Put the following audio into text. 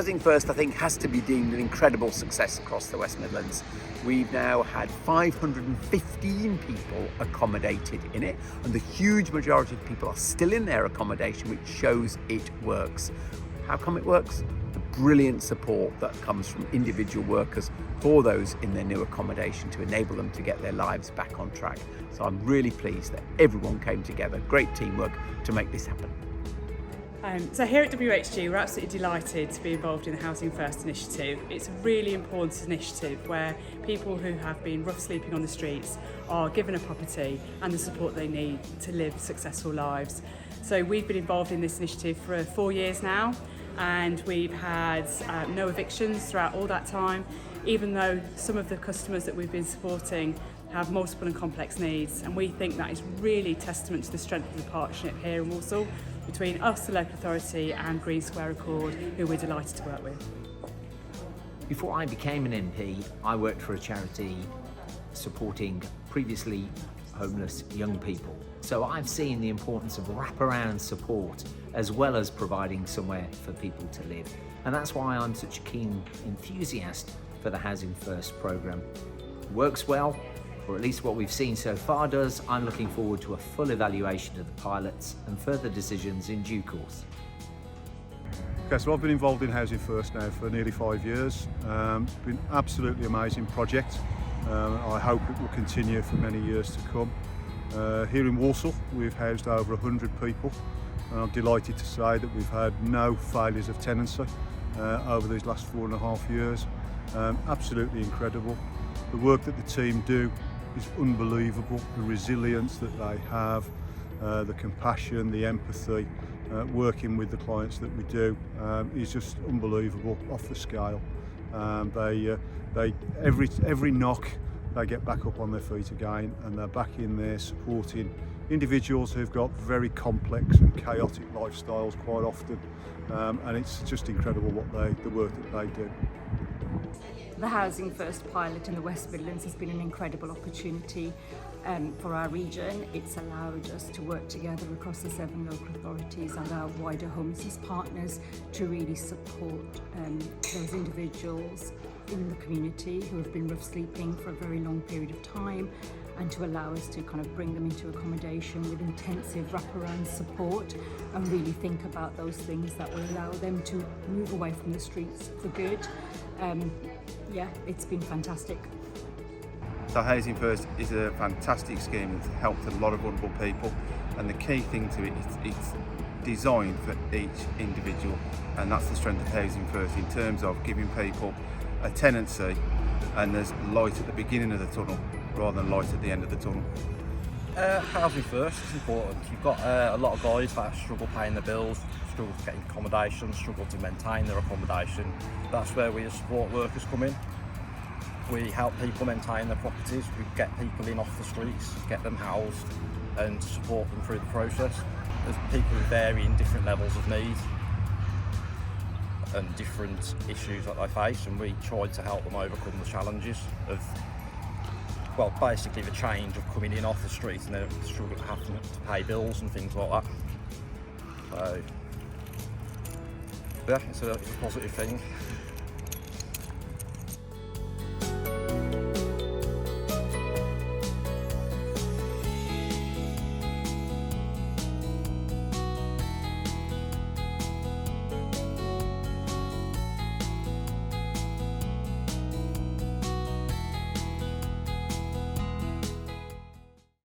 Housing First, I think, has to be deemed an incredible success across the West Midlands. We've now had 515 people accommodated in it, and the huge majority of people are still in their accommodation, which shows it works. How come it works? The brilliant support that comes from individual workers for those in their new accommodation to enable them to get their lives back on track. So I'm really pleased that everyone came together, great teamwork to make this happen. So here at WHG, we're absolutely delighted to be involved in the Housing First initiative. It's a really important initiative where people who have been rough sleeping on the streets are given a property and the support they need to live successful lives. So we've been involved in this initiative for 4 years now, and we've had no evictions throughout all that time, even though some of the customers that we've been supporting have multiple and complex needs, and we think that is really testament to the strength of the partnership here in Walsall between us, the local authority, and GreenSquareAccord, who we're delighted to work with. Before I became an MP, I worked for a charity supporting previously homeless young people. So I've seen the importance of wraparound support as well as providing somewhere for people to live. And that's why I'm such a keen enthusiast for the Housing First programme. It works well, or at least what we've seen so far does. I'm looking forward to a full evaluation of the pilots and further decisions in due course. Okay, so I've been involved in Housing First now for nearly 5 years. It's been an absolutely amazing project. I hope it will continue for many years to come. Here in Walsall, we've housed over 100 people, and I'm delighted to say that we've had no failures of tenancy over these last 4.5 years. Absolutely incredible. The work that the team do is unbelievable. The resilience that they have, the compassion, the empathy, working with the clients that we do is just unbelievable, off the scale. Every knock, they get back up on their feet again, and they're back in there supporting individuals who've got very complex and chaotic lifestyles quite often, and it's just incredible the work that they do. The Housing First pilot in the West Midlands has been an incredible opportunity for our region. It's allowed us to work together across the 7 local authorities and our wider homelessness partners to really support those individuals in the community who have been rough sleeping for a very long period of time, and to allow us to kind of bring them into accommodation with intensive wraparound support and really think about those things that will allow them to move away from the streets for good. Yeah, it's been fantastic. So Housing First is a fantastic scheme that's helped a lot of vulnerable people, and the key thing to it is it's designed for each individual, and that's the strength of Housing First in terms of giving people a tenancy and there's light at the beginning of the tunnel rather than light at the end of the tunnel. Housing First is important. You've got a lot of guys that struggle paying their bills, struggle to get accommodation, struggle to maintain their accommodation. That's where we as support workers come in. We help people maintain their properties, we get people in off the streets, get them housed and support them through the process. There's people who vary in different levels of need and different issues that they face, and we try to help them overcome the challenges of, well, basically the change of coming in off the street and then struggle to having to pay bills and things like that. So, yeah, it's a positive thing.